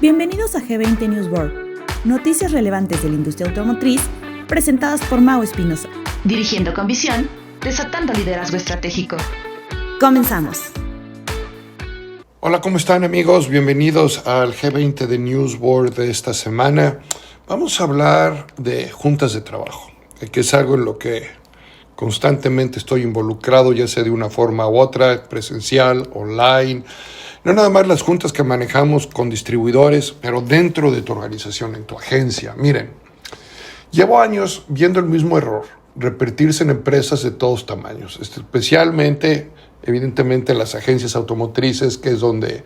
Bienvenidos a G20 News World, noticias relevantes de la industria automotriz, presentadas por Mau Espinosa. Dirigiendo con visión, desatando liderazgo estratégico. Comenzamos. Hola, ¿cómo están, amigos? Bienvenidos al G20 de News World de esta semana. Vamos a hablar de juntas de trabajo, que es algo en lo que constantemente estoy involucrado, ya sea de una forma u otra, presencial, online. No nada más las juntas que manejamos con distribuidores, pero dentro de tu organización, en tu agencia. Miren, llevo años viendo el mismo error repetirse en empresas de todos tamaños, especialmente, evidentemente, en las agencias automotrices, que es donde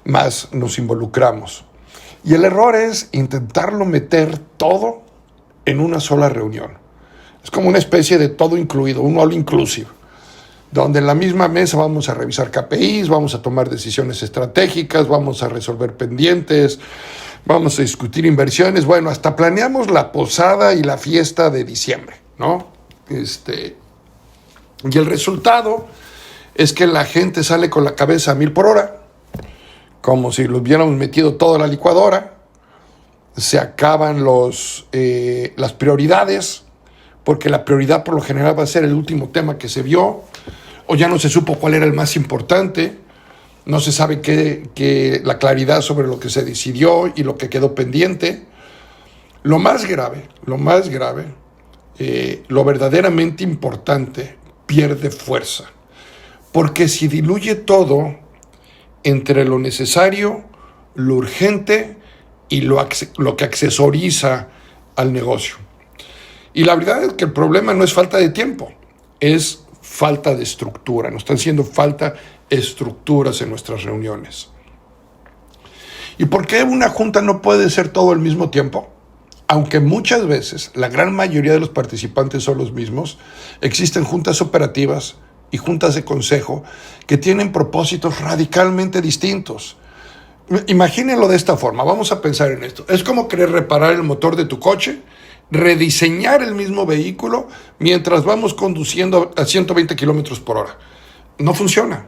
más nos involucramos. Y el error es intentarlo meter todo en una sola reunión. Es como una especie de todo incluido, un all inclusive, donde en la misma mesa vamos a revisar KPIs, vamos a tomar decisiones estratégicas, vamos a resolver pendientes, vamos a discutir inversiones, bueno, hasta planeamos la posada y la fiesta de diciembre, ¿no? Y el resultado es que la gente sale con la cabeza a 1000 por hora, como si lo hubiéramos metido todo a la licuadora. Se acaban las prioridades, porque la prioridad por lo general va a ser el último tema que se vio, o ya no se supo cuál era el más importante, no se sabe la claridad sobre lo que se decidió y lo que quedó pendiente. Lo más grave, lo verdaderamente importante pierde fuerza, porque si diluye todo entre lo necesario, lo urgente y lo que accesoriza al negocio. Y la verdad es que el problema no es falta de tiempo, es falta de estructura. Nos están haciendo falta estructuras en nuestras reuniones. ¿Y por qué una junta no puede ser todo al mismo tiempo? Aunque muchas veces la gran mayoría de los participantes son los mismos, existen juntas operativas y juntas de consejo que tienen propósitos radicalmente distintos. Imagínenlo de esta forma, vamos a pensar en esto. Es como querer reparar el motor de tu coche, rediseñar el mismo vehículo mientras vamos conduciendo a 120 kilómetros por hora. No funciona,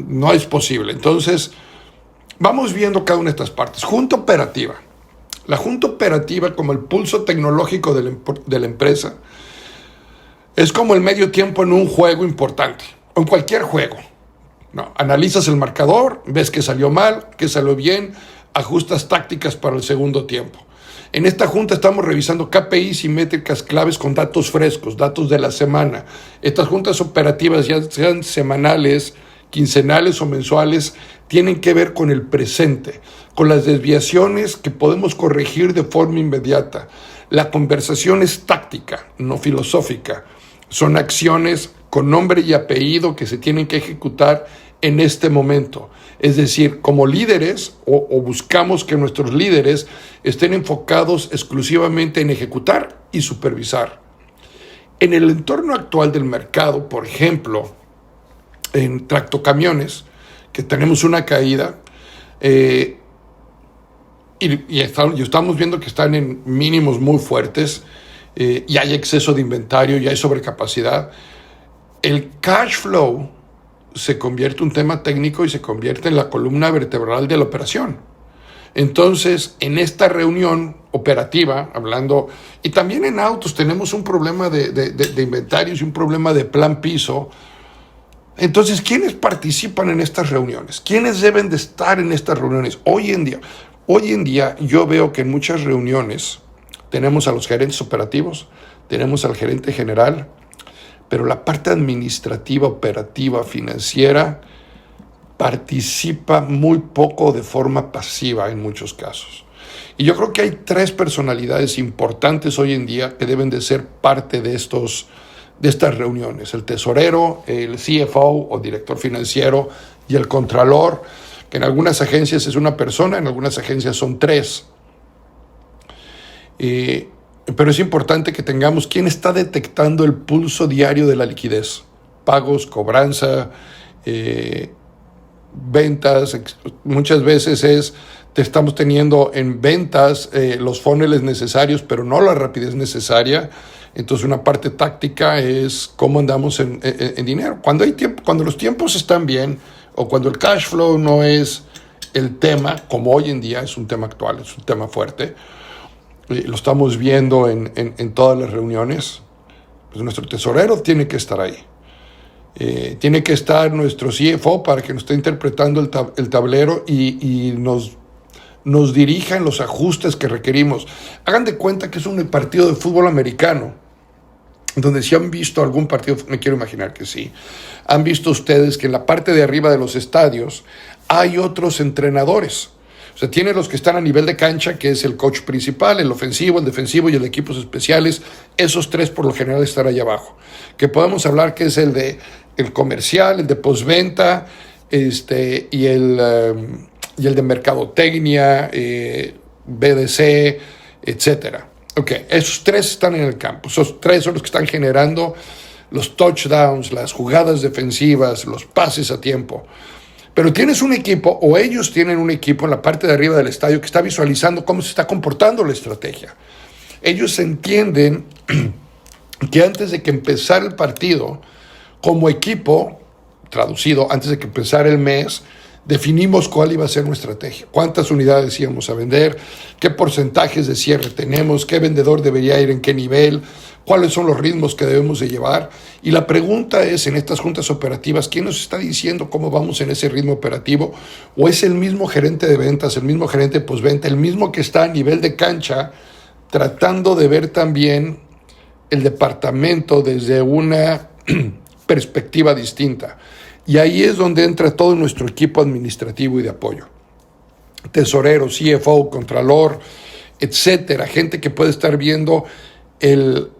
no es posible. Entonces, vamos viendo cada una de estas partes. Junta operativa. La junta operativa, como el pulso tecnológico de la empresa, es como el medio tiempo en un juego importante, o en cualquier juego. No, analizas el marcador, ves que salió mal, que salió bien, ajustas tácticas para el segundo tiempo. En esta junta estamos revisando KPIs y métricas claves con datos frescos, datos de la semana. Estas juntas operativas, ya sean semanales, quincenales o mensuales, tienen que ver con el presente, con las desviaciones que podemos corregir de forma inmediata. La conversación es táctica, no filosófica. Son acciones con nombre y apellido que se tienen que ejecutar en este momento. Es decir, como líderes, o buscamos que nuestros líderes estén enfocados exclusivamente en ejecutar y supervisar. En el entorno actual del mercado, por ejemplo, en tractocamiones, que tenemos una caída, y estamos viendo que están en mínimos muy fuertes, y hay exceso de inventario, y hay sobrecapacidad. El cash flow se convierte en un tema técnico y se convierte en la columna vertebral de la operación. Entonces, en esta reunión operativa, hablando, y también en autos tenemos un problema de inventarios y un problema de plan piso. Entonces, ¿quiénes participan en estas reuniones? ¿Quiénes deben de estar en estas reuniones? Hoy en día yo veo que en muchas reuniones tenemos a los gerentes operativos, tenemos al gerente general, pero la parte administrativa, operativa, financiera, participa muy poco de forma pasiva en muchos casos. Y yo creo que hay 3 personalidades importantes hoy en día que deben de ser parte de estas reuniones: el tesorero, el CFO o director financiero y el contralor, que en algunas agencias es una persona, en algunas agencias son 3. Pero es importante que tengamos quién está detectando el pulso diario de la liquidez, pagos, cobranza, ventas. Muchas veces estamos teniendo en ventas los funnels necesarios, pero no la rapidez necesaria. Entonces, una parte táctica es cómo andamos en dinero. Cuando los tiempos están bien, o cuando el cash flow no es el tema, como hoy en día es un tema actual, es un tema fuerte. Lo estamos viendo en todas las reuniones. Pues nuestro tesorero tiene que estar ahí. Tiene que estar nuestro CFO para que nos esté interpretando el tablero y nos dirija en los ajustes que requerimos. Hagan de cuenta que es un partido de fútbol americano, donde si han visto algún partido, me quiero imaginar que sí, han visto ustedes que en la parte de arriba de los estadios hay otros entrenadores. O sea, tiene los que están a nivel de cancha, que es el coach principal, el ofensivo, el defensivo y el de equipos especiales. Esos tres por lo general están allá abajo. Que podemos hablar que es el comercial, el de postventa, y el de mercadotecnia, BDC, etcétera. Ok, esos tres están en el campo. Esos tres son los que están generando los touchdowns, las jugadas defensivas, los pases a tiempo. Pero tienes un equipo, o ellos tienen un equipo en la parte de arriba del estadio que está visualizando cómo se está comportando la estrategia. Ellos entienden que antes de que empezara el partido, como equipo, traducido, antes de que empezara el mes, definimos cuál iba a ser nuestra estrategia, cuántas unidades íbamos a vender, qué porcentajes de cierre tenemos, qué vendedor debería ir en qué nivel, cuáles son los ritmos que debemos de llevar. Y la pregunta es, en estas juntas operativas, ¿quién nos está diciendo cómo vamos en ese ritmo operativo? ¿O es el mismo gerente de ventas, el mismo gerente de postventa, el mismo que está a nivel de cancha, tratando de ver también el departamento desde una perspectiva distinta? Y ahí es donde entra todo nuestro equipo administrativo y de apoyo. Tesorero, CFO, contralor, etcétera. Gente que puede estar viendo el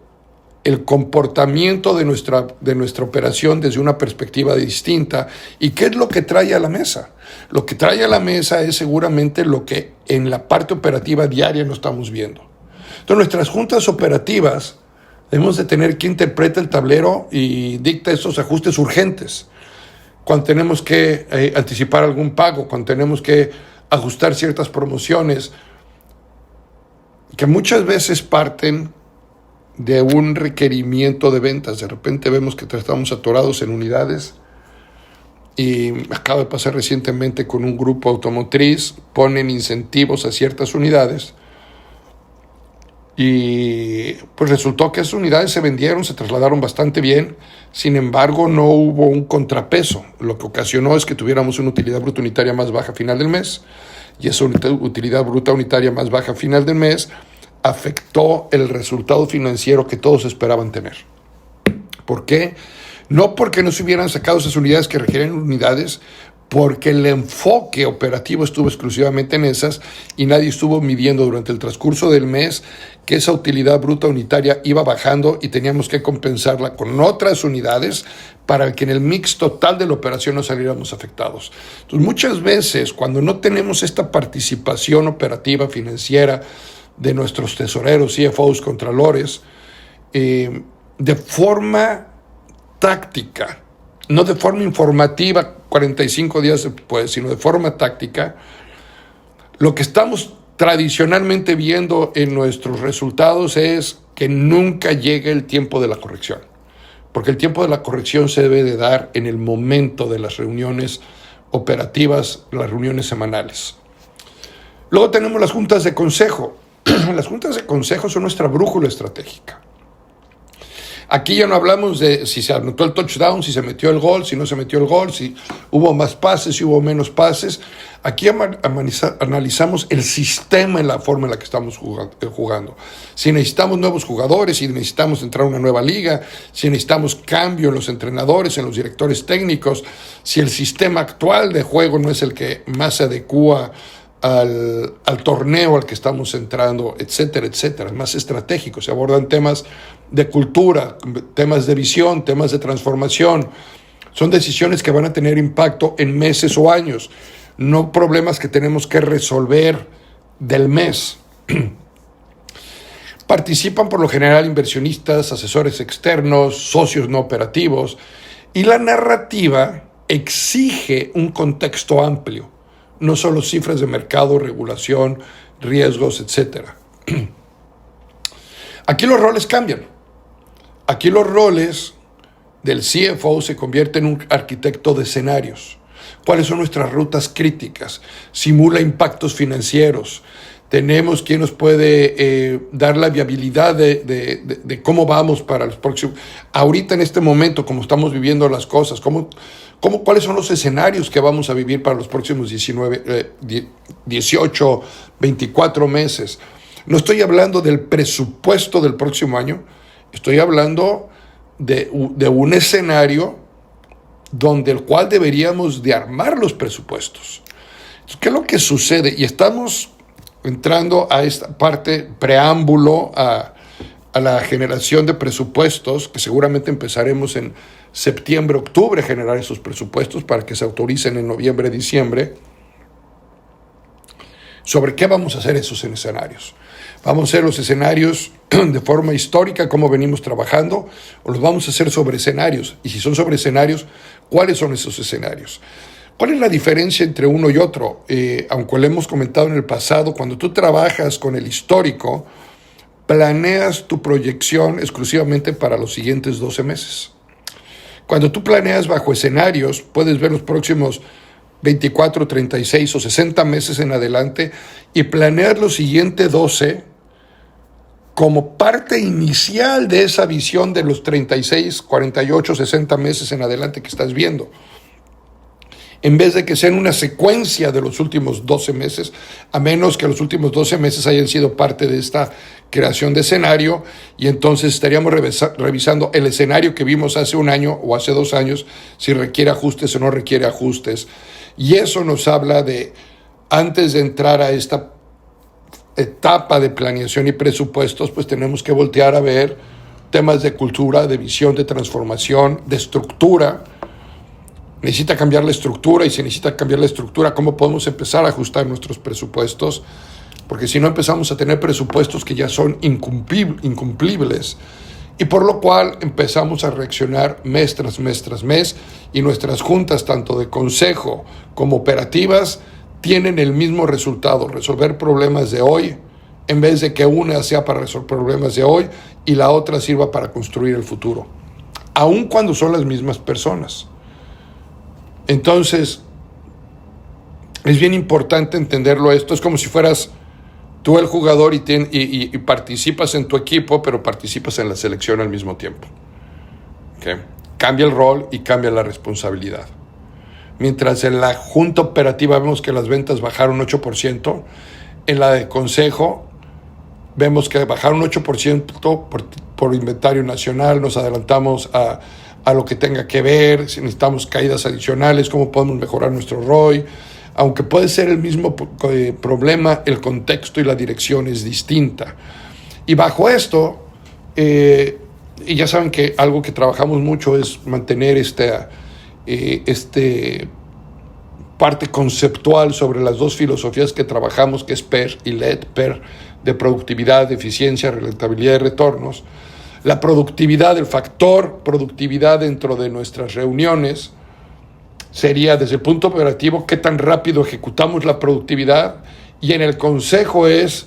comportamiento de nuestra operación desde una perspectiva distinta. ¿Y qué es lo que trae a la mesa? Lo que trae a la mesa es seguramente lo que en la parte operativa diaria no estamos viendo. Entonces, nuestras juntas operativas debemos de tener quien interpreta el tablero y dicta esos ajustes urgentes. Cuando tenemos que anticipar algún pago, cuando tenemos que ajustar ciertas promociones, que muchas veces parten de un requerimiento de ventas. De repente vemos que estamos atorados en unidades, y acaba de pasar recientemente con un grupo automotriz, ponen incentivos a ciertas unidades, y pues resultó que esas unidades se vendieron, se trasladaron bastante bien. Sin embargo, no hubo un contrapeso. Lo que ocasionó es que tuviéramos una utilidad bruta unitaria más baja a final del mes, y esa utilidad bruta unitaria más baja a final del mes afectó el resultado financiero que todos esperaban tener. ¿Por qué? No porque no se hubieran sacado esas unidades que requieren unidades, porque el enfoque operativo estuvo exclusivamente en esas y nadie estuvo midiendo durante el transcurso del mes que esa utilidad bruta unitaria iba bajando y teníamos que compensarla con otras unidades para que en el mix total de la operación no saliéramos afectados. Entonces, muchas veces cuando no tenemos esta participación operativa financiera de nuestros tesoreros, CFOs, contralores, de forma táctica, no de forma informativa 45 días después, sino de forma táctica, lo que estamos tradicionalmente viendo en nuestros resultados es que nunca llega el tiempo de la corrección, porque el tiempo de la corrección se debe de dar en el momento de las reuniones operativas, las reuniones semanales. Luego tenemos las juntas de consejo. Las juntas de consejo son nuestra brújula estratégica. Aquí ya no hablamos de si se anotó el touchdown, si se metió el gol, si no se metió el gol, si hubo más pases, si hubo menos pases. Aquí analizamos el sistema en la forma en la que estamos jugando. Si necesitamos nuevos jugadores, si necesitamos entrar a una nueva liga, si necesitamos cambio en los entrenadores, en los directores técnicos, si el sistema actual de juego no es el que más se adecua al torneo al que estamos entrando, etcétera, etcétera. Es más estratégico, se abordan temas de cultura, temas de visión, temas de transformación. Son decisiones que van a tener impacto en meses o años, no problemas que tenemos que resolver del mes. Participan por lo general inversionistas, asesores externos, socios no operativos, y la narrativa exige un contexto amplio, no solo cifras de mercado, regulación, riesgos, etcétera. Aquí los roles cambian. Aquí los roles del CFO se convierten en un arquitecto de escenarios. ¿Cuáles son nuestras rutas críticas? Simula impactos financieros. Tenemos quién nos puede dar la viabilidad de cómo vamos para los próximos. Ahorita en este momento, como estamos viviendo las cosas, ¿cuáles son los escenarios que vamos a vivir para los próximos 18, 24 meses? No estoy hablando del presupuesto del próximo año, estoy hablando de un escenario donde el cual deberíamos de armar los presupuestos. Entonces, ¿qué es lo que sucede? Y estamos entrando a esta parte, preámbulo a la generación de presupuestos, que seguramente empezaremos en septiembre, octubre a generar esos presupuestos para que se autoricen en noviembre, diciembre. ¿Sobre qué vamos a hacer esos escenarios? ¿Vamos a hacer los escenarios de forma histórica, como venimos trabajando, o los vamos a hacer sobre escenarios? Y si son sobre escenarios, ¿cuáles son esos escenarios? ¿Cuál es la diferencia entre uno y otro? Aunque lo hemos comentado en el pasado, cuando tú trabajas con el histórico, planeas tu proyección exclusivamente para los siguientes 12 meses. Cuando tú planeas bajo escenarios, puedes ver los próximos 24, 36 o 60 meses en adelante y planear los siguientes 12 como parte inicial de esa visión de los 36, 48, 60 meses en adelante que estás viendo. En vez de que sean una secuencia de los últimos 12 meses, a menos que los últimos 12 meses hayan sido parte de esta creación de escenario, y entonces estaríamos revisando el escenario que vimos hace un año o hace 2 años, si requiere ajustes o no requiere ajustes. Y eso nos habla de, antes de entrar a esta etapa de planeación y presupuestos, pues tenemos que voltear a ver temas de cultura, de visión, de transformación, de estructura. Necesita cambiar la estructura, y si necesita cambiar la estructura, ¿cómo podemos empezar a ajustar nuestros presupuestos? Porque si no, empezamos a tener presupuestos que ya son incumplibles, y por lo cual empezamos a reaccionar mes tras mes tras mes, y nuestras juntas, tanto de consejo como operativas, tienen el mismo resultado: resolver problemas de hoy, en vez de que una sea para resolver problemas de hoy y la otra sirva para construir el futuro, aun cuando son las mismas personas. Entonces, es bien importante entenderlo esto. Es como si fueras tú el jugador y participas en tu equipo, pero participas en la selección al mismo tiempo. ¿Okay? Cambia el rol y cambia la responsabilidad. Mientras en la junta operativa vemos que las ventas bajaron 8%, en la de consejo vemos que bajaron 8% por inventario nacional. Nos adelantamos a lo que tenga que ver, si necesitamos caídas adicionales, cómo podemos mejorar nuestro ROI. Aunque puede ser el mismo problema, el contexto y la dirección es distinta. Y bajo esto, y ya saben que algo que trabajamos mucho es mantener parte conceptual sobre las dos filosofías que trabajamos, que es PER y LED. PER de productividad, de eficiencia, rentabilidad y retornos. La productividad, el factor productividad dentro de nuestras reuniones sería, desde el punto operativo, qué tan rápido ejecutamos la productividad, y en el consejo es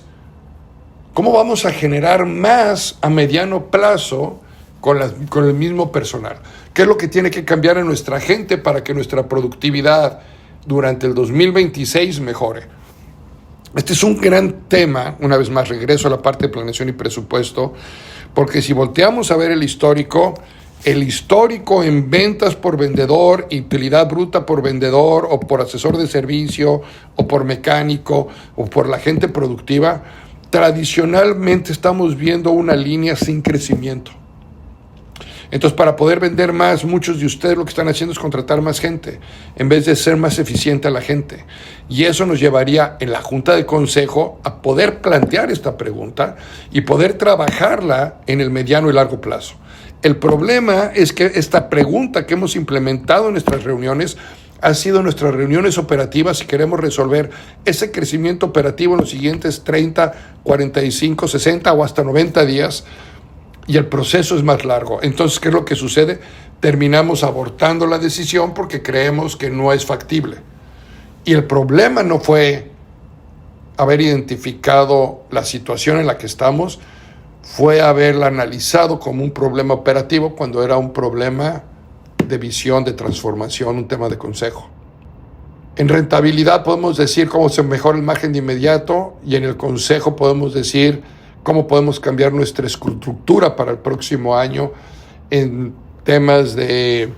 cómo vamos a generar más a mediano plazo con el mismo personal. ¿Qué es lo que tiene que cambiar en nuestra gente para que nuestra productividad durante el 2026 mejore? Este es un gran tema. Una vez más, regreso a la parte de planeación y presupuesto, porque si volteamos a ver el histórico en ventas por vendedor, utilidad bruta por vendedor, o por asesor de servicio, o por mecánico, o por la gente productiva, tradicionalmente estamos viendo una línea sin crecimiento. Entonces, para poder vender más, muchos de ustedes lo que están haciendo es contratar más gente, en vez de ser más eficiente a la gente. Y eso nos llevaría en la junta de consejo a poder plantear esta pregunta y poder trabajarla en el mediano y largo plazo. El problema es que esta pregunta que hemos implementado en nuestras reuniones han sido nuestras reuniones operativas, y queremos resolver ese crecimiento operativo en los siguientes 30, 45, 60 o hasta 90 días, y el proceso es más largo. Entonces, ¿qué es lo que sucede? Terminamos abortando la decisión porque creemos que no es factible. Y el problema no fue haber identificado la situación en la que estamos, fue haberla analizado como un problema operativo cuando era un problema de visión, de transformación, un tema de consejo. En rentabilidad podemos decir cómo se mejora el margen de inmediato, y en el consejo podemos decir cómo podemos cambiar nuestra estructura para el próximo año en temas de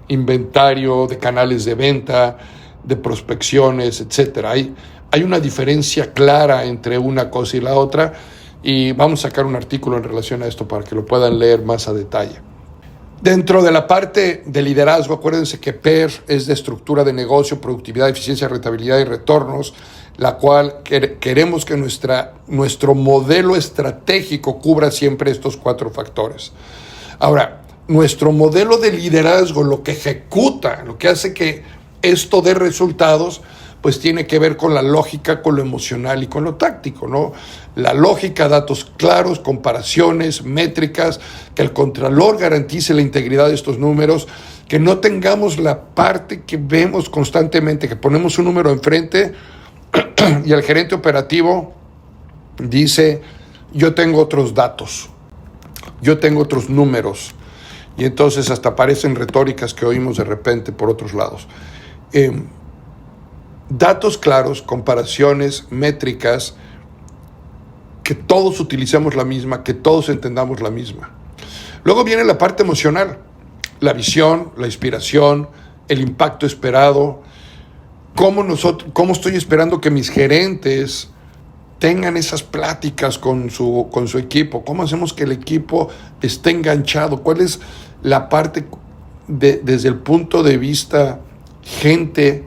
inventario, de canales de venta, de prospecciones, etc. Hay una diferencia clara entre una cosa y la otra, y vamos a sacar un artículo en relación a esto para que lo puedan leer más a detalle. Dentro de la parte de liderazgo, acuérdense que PER es de estructura de negocio, productividad, eficiencia, rentabilidad y retornos, la cual queremos que nuestro modelo estratégico cubra siempre estos 4 factores. Ahora, nuestro modelo de liderazgo, lo que ejecuta, lo que hace que esto dé resultados, pues tiene que ver con la lógica, con lo emocional y con lo táctico, ¿no? La lógica, datos claros, comparaciones, métricas, que el contralor garantice la integridad de estos números, que no tengamos la parte que vemos constantemente, que ponemos un número enfrente y el gerente operativo dice, yo tengo otros datos, yo tengo otros números, y entonces hasta aparecen retóricas que oímos de repente por otros lados. Datos claros, comparaciones, métricas, que todos utilicemos la misma, que todos entendamos la misma. Luego viene la parte emocional, la visión, la inspiración, el impacto esperado, cómo estoy esperando que mis gerentes tengan esas pláticas con su equipo, cómo hacemos que el equipo esté enganchado, cuál es la parte desde el punto de vista gente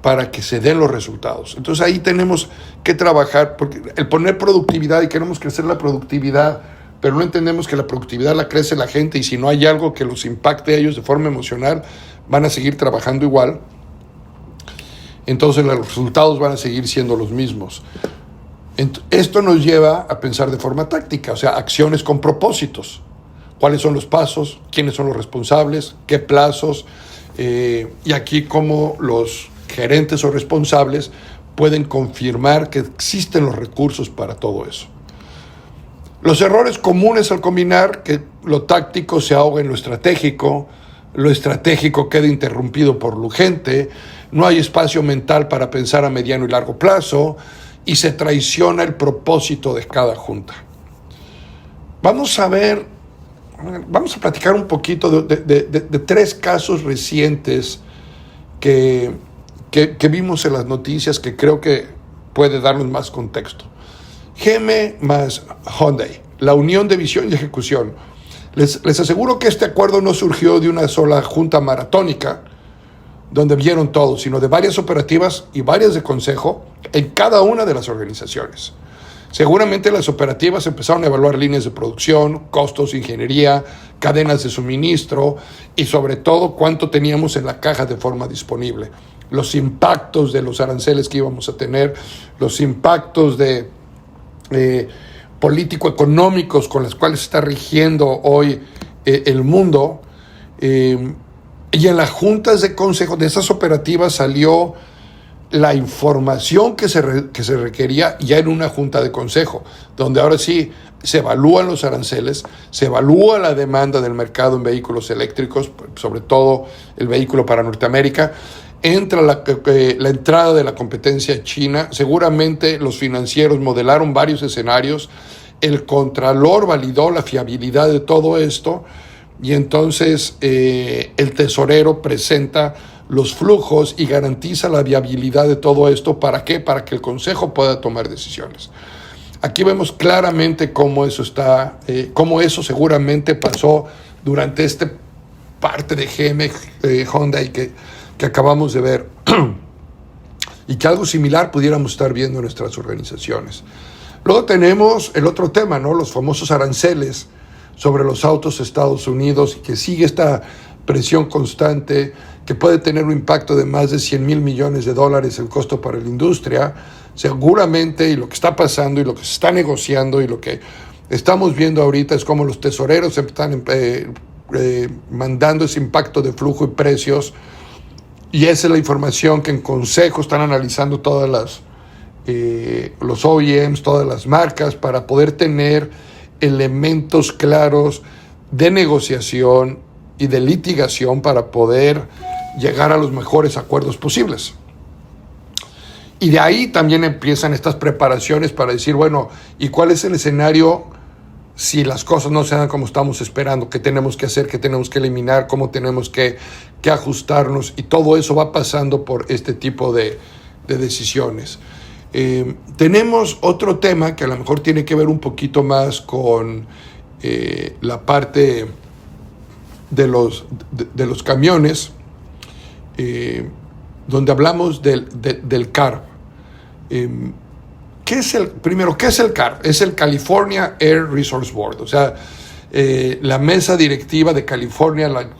para que se den los resultados. Entonces ahí tenemos que trabajar, porque el poner productividad, y queremos crecer la productividad, pero no entendemos que la productividad la crece la gente, y si no hay algo que los impacte a ellos de forma emocional, van a seguir trabajando igual, entonces los resultados van a seguir siendo los mismos. Esto nos lleva a pensar de forma táctica, o sea, acciones con propósitos. ¿Cuáles son los pasos? ¿Quiénes son los responsables? ¿Qué plazos? Y aquí cómo los gerentes o responsables pueden confirmar que existen los recursos para todo eso. Los errores comunes al combinar, que lo táctico se ahoga en lo estratégico queda interrumpido por lo urgente, no hay espacio mental para pensar a mediano y largo plazo, y se traiciona el propósito de cada junta. Vamos a platicar un poquito de 3 casos recientes que vimos en las noticias, que creo que puede darnos más contexto. GM más Hyundai, la unión de visión y ejecución. Les aseguro que este acuerdo no surgió de una sola junta maratónica, donde vieron todos, sino de varias operativas y varias de consejo en cada una de las organizaciones. Seguramente las operativas empezaron a evaluar líneas de producción, costos, ingeniería, cadenas de suministro y sobre todo cuánto teníamos en la caja de forma disponible. Los impactos de los aranceles que íbamos a tener, los impactos de político-económicos con los cuales está rigiendo hoy el mundo. Y en las juntas de consejo de esas operativas salió la información que se requería ya en una junta de consejo, donde ahora sí se evalúan los aranceles, se evalúa la demanda del mercado en vehículos eléctricos, sobre todo el vehículo para Norteamérica, entra la entrada de la competencia china, seguramente los financieros modelaron varios escenarios, el contralor validó la fiabilidad de todo esto, y entonces el tesorero presenta los flujos y garantiza la viabilidad de todo esto. ¿Para qué? Para que el consejo pueda tomar decisiones. Aquí vemos claramente cómo eso seguramente pasó durante esta parte de GM Hyundai que acabamos de ver y que algo similar pudiéramos estar viendo en nuestras organizaciones. Luego tenemos el otro tema, ¿no? Los famosos aranceles sobre los autos de Estados Unidos, y que sigue esta presión constante que puede tener un impacto de más de $100,000 millones el costo para la industria. Seguramente, y lo que está pasando y lo que se está negociando y lo que estamos viendo ahorita es cómo los tesoreros están mandando ese impacto de flujo y precios, y esa es la información que en consejo están analizando todas los OEMs, todas las marcas, para poder tener elementos claros de negociación y de litigación para poder llegar a los mejores acuerdos posibles. Y de ahí también empiezan estas preparaciones para decir, bueno, ¿y cuál es el escenario si las cosas no se dan como estamos esperando? ¿Qué tenemos que hacer? ¿Qué tenemos que eliminar? ¿Cómo tenemos que ajustarnos? Y todo eso va pasando por este tipo de decisiones. Tenemos otro tema que a lo mejor tiene que ver un poquito más con la parte de los camiones, donde hablamos del CARB. ¿Qué es el CARB? Es el California Air Resources Board, o sea, la mesa directiva de California, la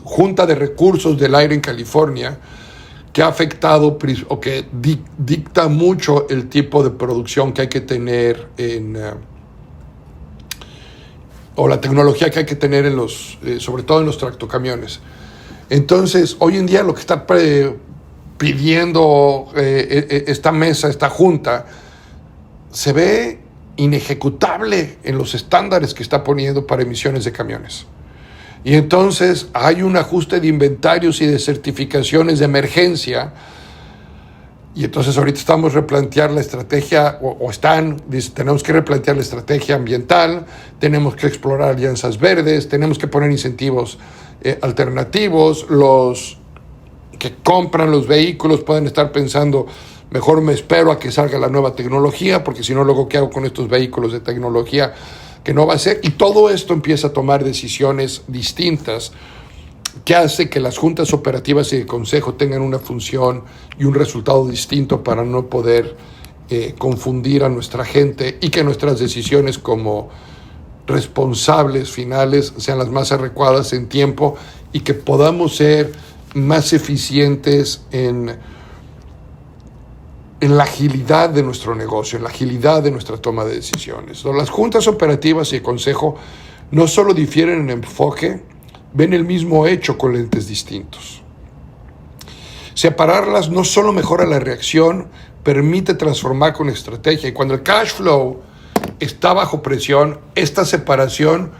Junta de Recursos del Aire en California, que ha afectado o que dicta mucho el tipo de producción que hay que tener o la tecnología que hay que tener sobre todo en los tractocamiones. Entonces, hoy en día lo que está pidiendo esta mesa, esta junta, se ve inejecutable en los estándares que está poniendo para emisiones de camiones. Y entonces hay un ajuste de inventarios y de certificaciones de emergencia. Y entonces ahorita estamos replantear la estrategia, tenemos que replantear la estrategia ambiental, tenemos que explorar alianzas verdes, tenemos que poner incentivos alternativos. Los que compran los vehículos pueden estar pensando, mejor me espero a que salga la nueva tecnología, porque si no, luego ¿qué hago con estos vehículos de tecnología que no va a ser? Y todo esto empieza a tomar decisiones distintas que hace que las juntas operativas y el consejo tengan una función y un resultado distinto para no poder confundir a nuestra gente y que nuestras decisiones como responsables finales sean las más adecuadas en tiempo y que podamos ser más eficientes en la agilidad de nuestro negocio, en la agilidad de nuestra toma de decisiones. Las juntas operativas y el consejo no solo difieren en enfoque, ven el mismo hecho con lentes distintos. Separarlas no solo mejora la reacción, permite transformar con estrategia. Y cuando el cash flow está bajo presión, esta separación,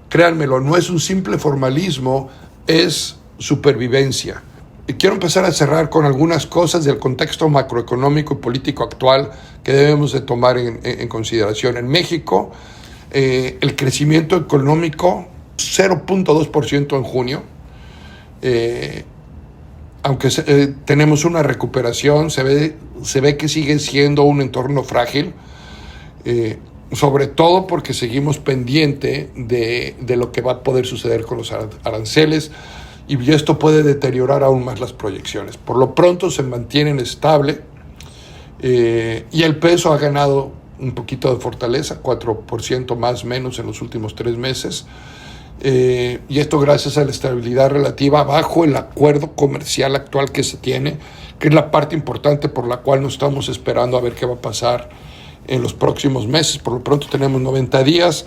créanmelo, no es un simple formalismo, es supervivencia. Y quiero empezar a cerrar con algunas cosas del contexto macroeconómico y político actual que debemos de tomar en consideración. En México, el crecimiento económico 0.2% en junio, aunque tenemos una recuperación, se ve que sigue siendo un entorno frágil, sobre todo porque seguimos pendiente de lo que va a poder suceder con los aranceles, y esto puede deteriorar aún más las proyecciones. Por lo pronto se mantienen estable, y el peso ha ganado un poquito de fortaleza, 4% más o menos en los últimos 3 meses, y esto gracias a la estabilidad relativa bajo el acuerdo comercial actual que se tiene, que es la parte importante por la cual nos estamos esperando a ver qué va a pasar en los próximos meses. Por lo pronto tenemos 90 días.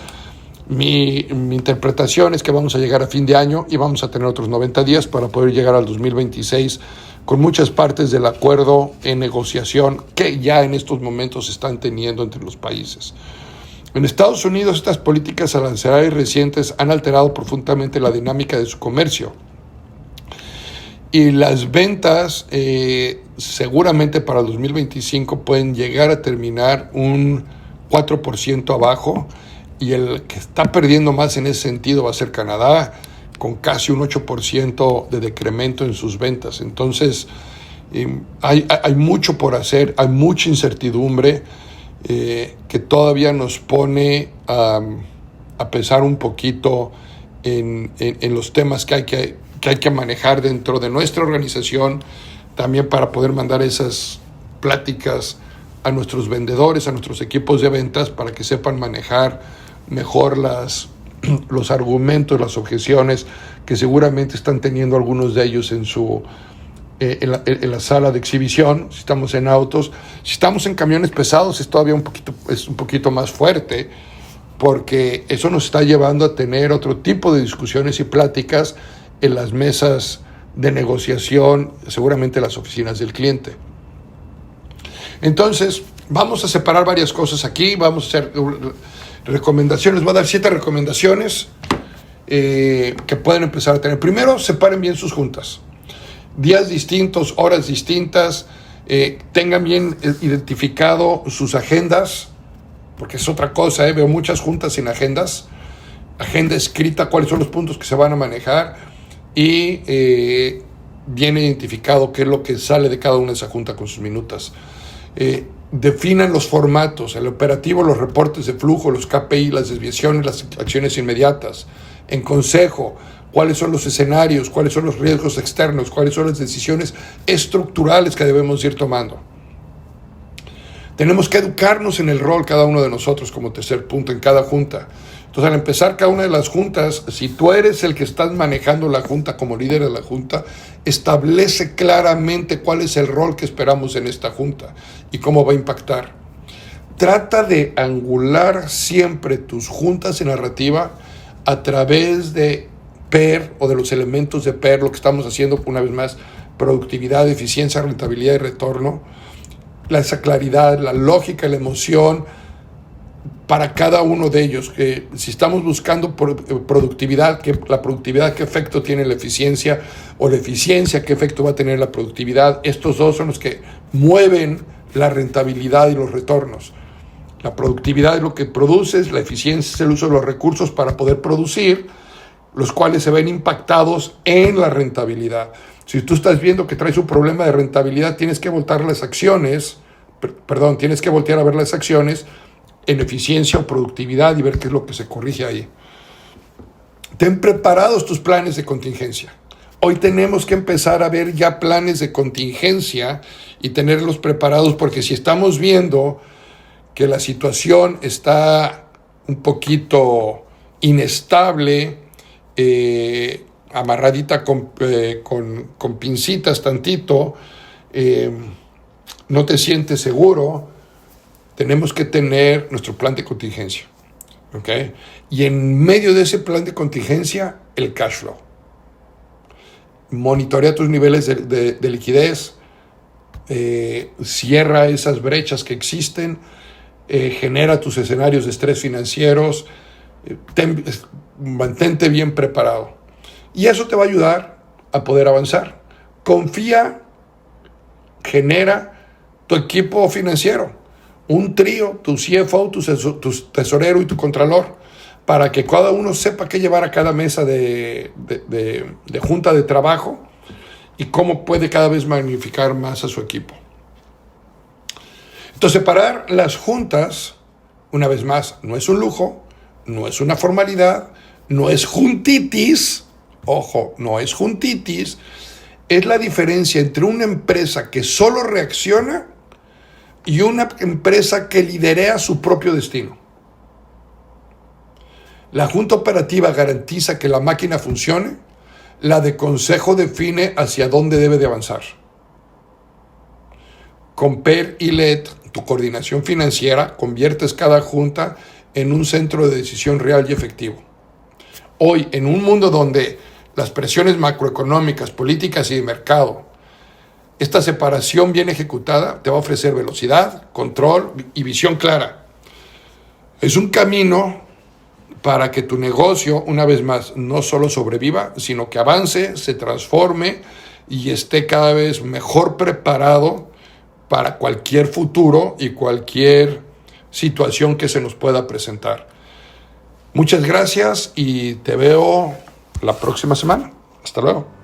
Mi interpretación es que vamos a llegar a fin de año y vamos a tener otros 90 días para poder llegar al 2026 con muchas partes del acuerdo en negociación que ya en estos momentos se están teniendo entre los países. En Estados Unidos, estas políticas arancelarias recientes han alterado profundamente la dinámica de su comercio. Y las ventas seguramente para el 2025 pueden llegar a terminar un 4% abajo, y el que está perdiendo más en ese sentido va a ser Canadá, con casi un 8% de decremento en sus ventas. Entonces, hay mucho por hacer, hay mucha incertidumbre que todavía nos pone a pensar un poquito en los temas que hay que manejar dentro de nuestra organización, también para poder mandar esas pláticas a nuestros vendedores, a nuestros equipos de ventas, para que sepan manejar mejor los argumentos, las objeciones que seguramente están teniendo algunos de ellos en la sala de exhibición. Si estamos en autos, si estamos en camiones pesados, es todavía un poquito más fuerte, porque eso nos está llevando a tener otro tipo de discusiones y pláticas en las mesas de negociación, seguramente en las oficinas del cliente. Entonces, vamos a separar varias cosas aquí, vamos a hacer recomendaciones, voy a dar 7 recomendaciones que pueden empezar a tener. Primero, separen bien sus juntas. Días distintos, horas distintas, tengan bien identificado sus agendas, porque es otra cosa, veo muchas juntas sin agendas, agenda escrita, cuáles son los puntos que se van a manejar y bien identificado qué es lo que sale de cada una de esas juntas con sus minutas. Definan los formatos, el operativo, los reportes de flujo, los KPI, las desviaciones, las acciones inmediatas. En consejo, cuáles son los escenarios, cuáles son los riesgos externos, cuáles son las decisiones estructurales que debemos ir tomando. Tenemos que educarnos en el rol cada uno de nosotros como tercer punto en cada junta. Entonces, al empezar cada una de las juntas, si tú eres el que estás manejando la junta como líder de la junta, establece claramente cuál es el rol que esperamos en esta junta y cómo va a impactar. Trata de angular siempre tus juntas en narrativa a través de PER o de los elementos de PER, lo que estamos haciendo una vez más, productividad, eficiencia, rentabilidad y retorno, esa claridad, la lógica, la emoción, para cada uno de ellos, que si estamos buscando productividad, la productividad, qué efecto tiene la eficiencia, o la eficiencia, qué efecto va a tener la productividad. Estos dos son los que mueven la rentabilidad y los retornos. La productividad es lo que produces, la eficiencia es el uso de los recursos para poder producir, los cuales se ven impactados en la rentabilidad. Si tú estás viendo que traes un problema de rentabilidad, tienes que voltear a ver las acciones en eficiencia o productividad y ver qué es lo que se corrige ahí. Ten preparados tus planes de contingencia. Hoy tenemos que empezar a ver ya planes de contingencia y tenerlos preparados, porque si estamos viendo que la situación está un poquito inestable, amarradita con pincitas tantito, no te sientes seguro, tenemos que tener nuestro plan de contingencia, ¿ok? Y en medio de ese plan de contingencia, el cash flow. Monitorea tus niveles de liquidez, cierra esas brechas que existen, genera tus escenarios de estrés financieros, mantente bien preparado. Y eso te va a ayudar a poder avanzar. Confía, genera tu equipo financiero. Un trío, tu CFO, tu tesorero y tu contralor, para que cada uno sepa qué llevar a cada mesa de junta de trabajo y cómo puede cada vez magnificar más a su equipo. Entonces, separar las juntas, una vez más, no es un lujo, no es una formalidad, no es juntitis, ojo, no es juntitis, es la diferencia entre una empresa que solo reacciona y una empresa que liderea su propio destino. La junta operativa garantiza que la máquina funcione, la de consejo define hacia dónde debe de avanzar. Con PER y LED, tu coordinación financiera, conviertes cada junta en un centro de decisión real y efectivo. Hoy, en un mundo donde las presiones macroeconómicas, políticas y de mercado, esta separación bien ejecutada te va a ofrecer velocidad, control y visión clara. Es un camino para que tu negocio, una vez más, no solo sobreviva, sino que avance, se transforme y esté cada vez mejor preparado para cualquier futuro y cualquier situación que se nos pueda presentar. Muchas gracias y te veo la próxima semana. Hasta luego.